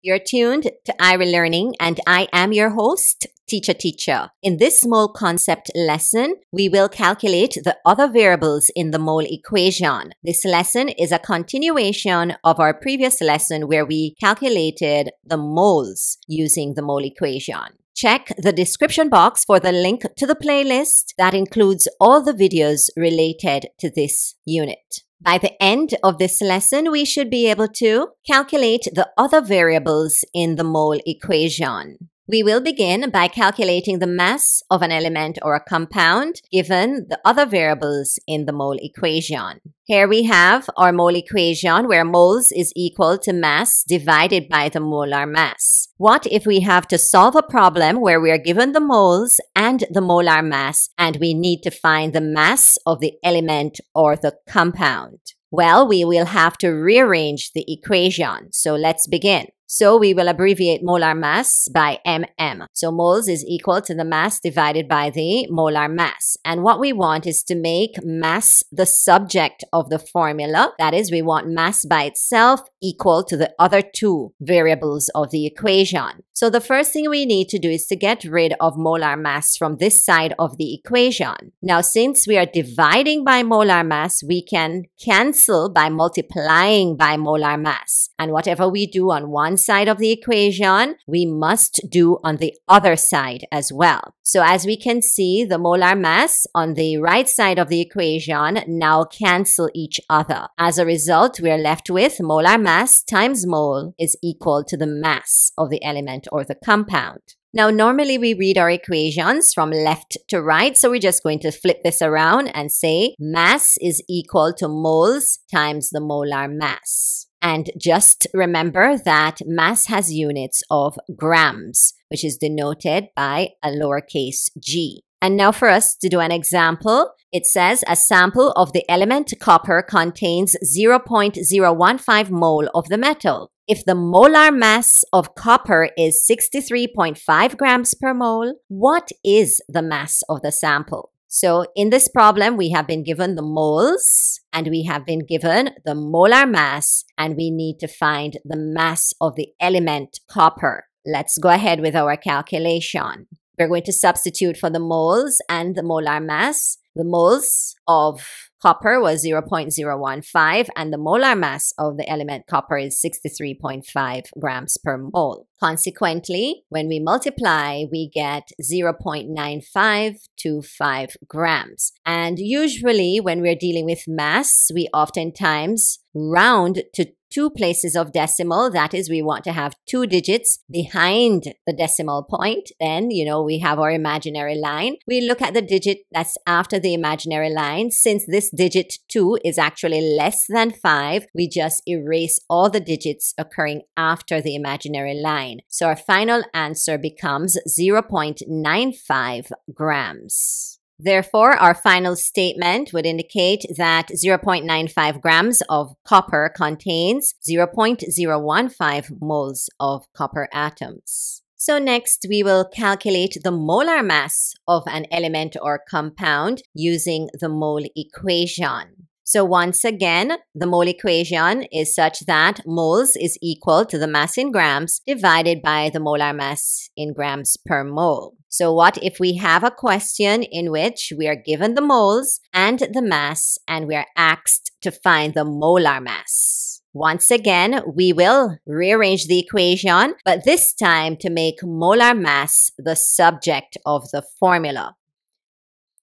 You're tuned to Iri-e-learning, and I am your host, Teacher. In this mole concept lesson, we will calculate the other variables in the mole equation. This lesson is a continuation of our previous lesson where we calculated the moles using the mole equation. Check the description box for the link to the playlist that includes all the videos related to this unit. By the end of this lesson, we should be able to calculate the other variables in the mole equation. We will begin by calculating the mass of an element or a compound given the other variables in the mole equation. Here we have our mole equation where moles is equal to mass divided by the molar mass. What if we have to solve a problem where we are given the moles and the molar mass and we need to find the mass of the element or the compound? Well, we will have to rearrange the equation. So let's begin. So we will abbreviate molar mass by mm. So moles is equal to the mass divided by the molar mass. And what we want is to make mass the subject of the formula. That is, we want mass by itself equal to the other two variables of the equation. So the first thing we need to do is to get rid of molar mass from this side of the equation. Now, since we are dividing by molar mass, we can cancel by multiplying by molar mass. And whatever we do on one side of the equation, we must do on the other side as well. So as we can see, the molar mass on the right side of the equation now cancel each other. As a result, we are left with molar mass times mole is equal to the mass of the element or the compound. Now, normally we read our equations from left to right, so we're just going to flip this around and say mass is equal to moles times the molar mass. And just remember that mass has units of grams, which is denoted by a lowercase g. And now for us to do an example, it says a sample of the element copper contains 0.015 mole of the metal. If the molar mass of copper is 63.5 grams per mole, what is the mass of the sample? So in this problem, we have been given the moles and we have been given the molar mass, and we need to find the mass of the element copper. Let's go ahead with our calculation. We're going to substitute for the moles and the molar mass. The moles of copper was 0.015 and the molar mass of the element copper is 63.5 grams per mole. Consequently, when we multiply, we get 0.9525 grams. And usually when we're dealing with mass, we oftentimes round to 2 places of decimal. That is, we want to have 2 digits behind the decimal point. Then, we have our imaginary line. We look at the digit that's after the imaginary line. Since this digit 2 is actually less than 5, we just erase all the digits occurring after the imaginary line. So our final answer becomes 0.95 grams. Therefore, our final statement would indicate that 0.95 grams of copper contains 0.015 moles of copper atoms. So next, we will calculate the molar mass of an element or compound using the mole equation. So once again, the mole equation is such that moles is equal to the mass in grams divided by the molar mass in grams per mole. So what if we have a question in which we are given the moles and the mass and we are asked to find the molar mass? Once again, we will rearrange the equation, but this time to make molar mass the subject of the formula.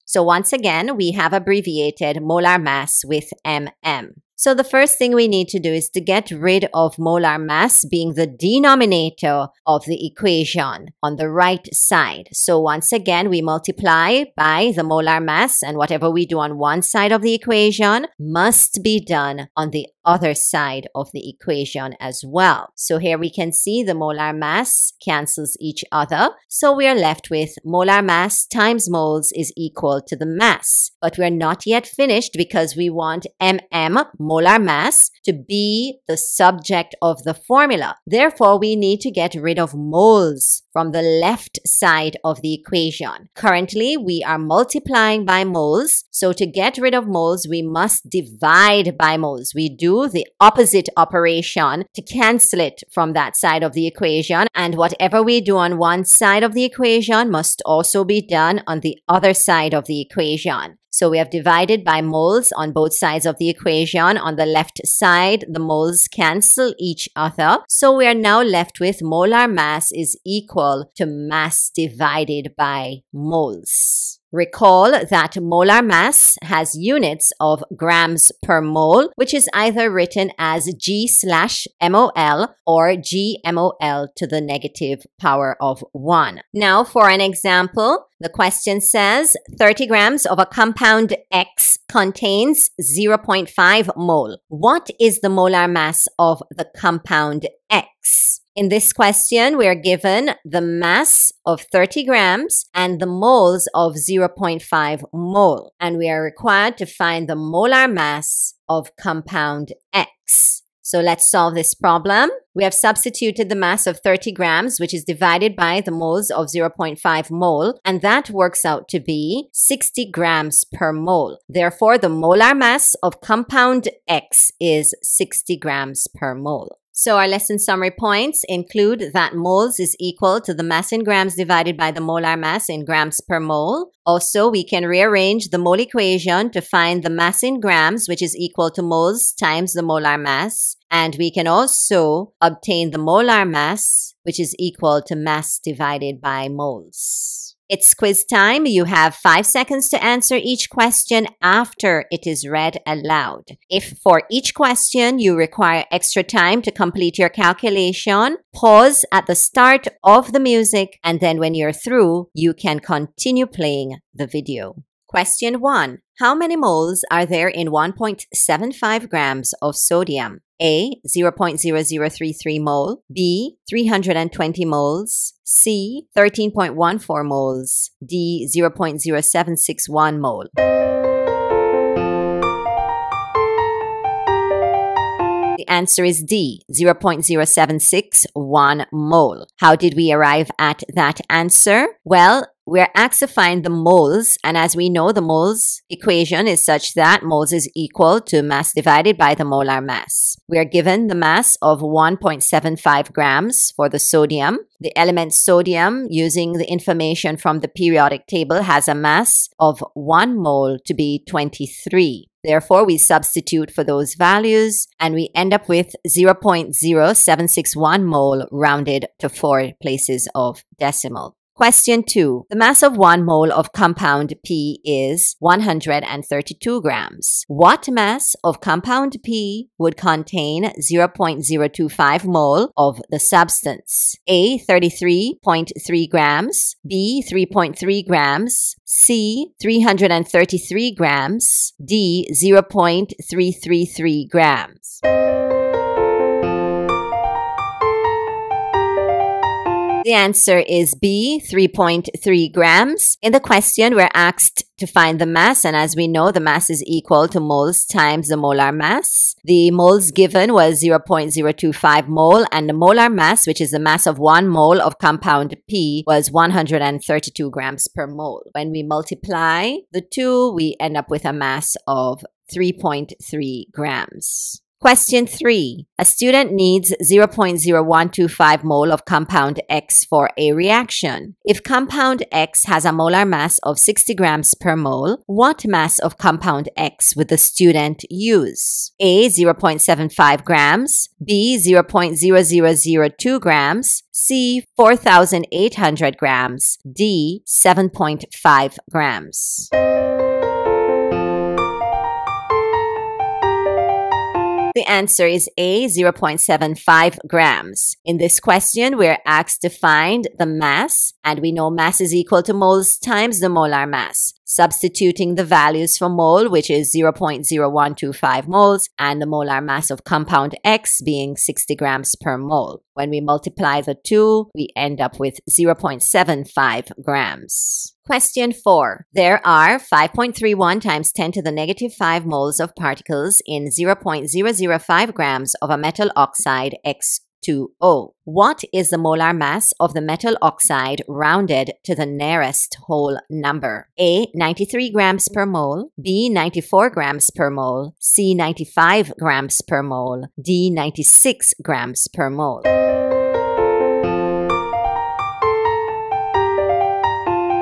So once again, we have abbreviated molar mass with mm. So the first thing we need to do is to get rid of molar mass being the denominator of the equation on the right side. So once again, we multiply by the molar mass, and whatever we do on one side of the equation must be done on the other side of the equation as well. So here we can see the molar mass cancels each other. So we are left with molar mass times moles is equal to the mass. But we're not yet finished because we want mm molar mass to be the subject of the formula. Therefore, we need to get rid of moles from the left side of the equation. Currently, we are multiplying by moles. So to get rid of moles, we must divide by moles. We do the opposite operation to cancel it from that side of the equation. And whatever we do on one side of the equation must also be done on the other side of the equation. So we have divided by moles on both sides of the equation. On the left side, the moles cancel each other. So we are now left with molar mass is equal to mass divided by moles. Recall that molar mass has units of grams per mole, which is either written as G/mol or Gmol to the negative power of 1. Now for an example, the question says 30 grams of a compound X contains 0.5 mole. What is the molar mass of the compound X? In this question, we are given the mass of 30 grams and the moles of 0.5 mole. And we are required to find the molar mass of compound X. So let's solve this problem. We have substituted the mass of 30 grams, which is divided by the moles of 0.5 mole, and that works out to be 60 grams per mole. Therefore, the molar mass of compound X is 60 grams per mole. So our lesson summary points include that moles is equal to the mass in grams divided by the molar mass in grams per mole. Also, we can rearrange the mole equation to find the mass in grams, which is equal to moles times the molar mass. And we can also obtain the molar mass, which is equal to mass divided by moles. It's quiz time. You have 5 seconds to answer each question after it is read aloud. If for each question you require extra time to complete your calculation, pause at the start of the music, and then when you're through, you can continue playing the video. Question 1. How many moles are there in 1.75 grams of sodium? A. 0.0033 mole. B. 320 moles. C. 13.14 moles. D. 0.0761 mole. The answer is D, 0.0761 mole. How did we arrive at that answer? Well, we're asked to find the moles, and as we know, the moles equation is such that moles is equal to mass divided by the molar mass. We are given the mass of 1.75 grams for the sodium. The element sodium, using the information from the periodic table, has a mass of 1 mole to be 23. Therefore, we substitute for those values and we end up with 0.0761 mole rounded to 4 places of decimal. Question 2. The mass of 1 mole of compound P is 132 grams. What mass of compound P would contain 0.025 mole of the substance? A. 33.3 grams. B. 3.3 grams. C. 333 grams. D. 0.333 grams. The answer is B, 3.3 grams. In the question, we're asked to find the mass, and as we know, the mass is equal to moles times the molar mass. The moles given was 0.025 mole, and the molar mass, which is the mass of 1 mole of compound P, was 132 grams per mole. When we multiply the two, we end up with a mass of 3.3 grams. Question 3. A student needs 0.0125 mole of compound X for a reaction. If compound X has a molar mass of 60 grams per mole, what mass of compound X would the student use? A. 0.75 grams. B. 0.0002 grams. C. 4,800 grams. D. 7.5 grams. The answer is A, 0.75 grams. In this question, we're asked to find the mass, and we know mass is equal to moles times the molar mass. substituting the values for mole, which is 0.0125 moles, and the molar mass of compound X being 60 grams per mole. When we multiply the two, we end up with 0.75 grams. Question 4. There are 5.31 times 10 to the negative 5 moles of particles in 0.005 grams of a metal oxide X2O. What is the molar mass of the metal oxide rounded to the nearest whole number? A. 93 grams per mole. B. 94 grams per mole. C. 95 grams per mole. D. 96 grams per mole.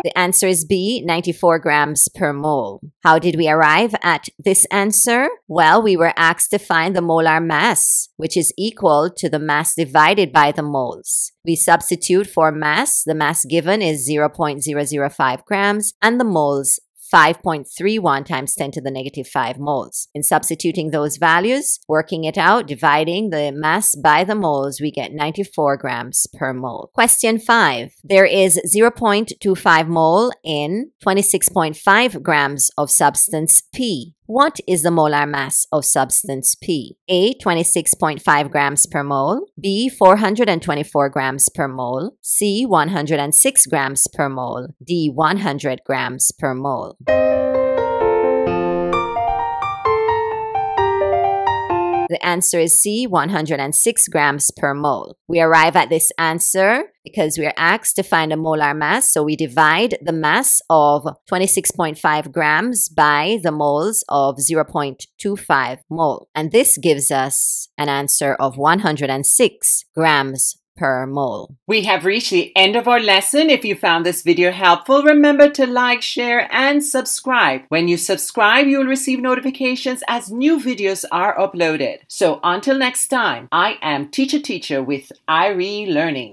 The answer is B, 94 grams per mole. How did we arrive at this answer? Well, we were asked to find the molar mass, which is equal to the mass divided by the moles. We substitute for mass. The mass given is 0.005 grams, and the moles 5.31 times 10 to the negative 5 moles. In substituting those values, working it out, dividing the mass by the moles, we get 94 grams per mole. Question 5. There is 0.25 mole in 26.5 grams of substance P. What is the molar mass of substance P? A. 26.5 grams per mole. B. 424 grams per mole. C. 106 grams per mole. D. 100 grams per mole. The answer is C, 106 grams per mole. We arrive at this answer because we are asked to find a molar mass, so we divide the mass of 26.5 grams by the moles of 0.25 mole. And this gives us an answer of 106 grams per mole. We have reached the end of our lesson. If you found this video helpful, remember to like, share, and subscribe. When you subscribe, you will receive notifications as new videos are uploaded. So until next time, I am Teacher with Iri-e-learning.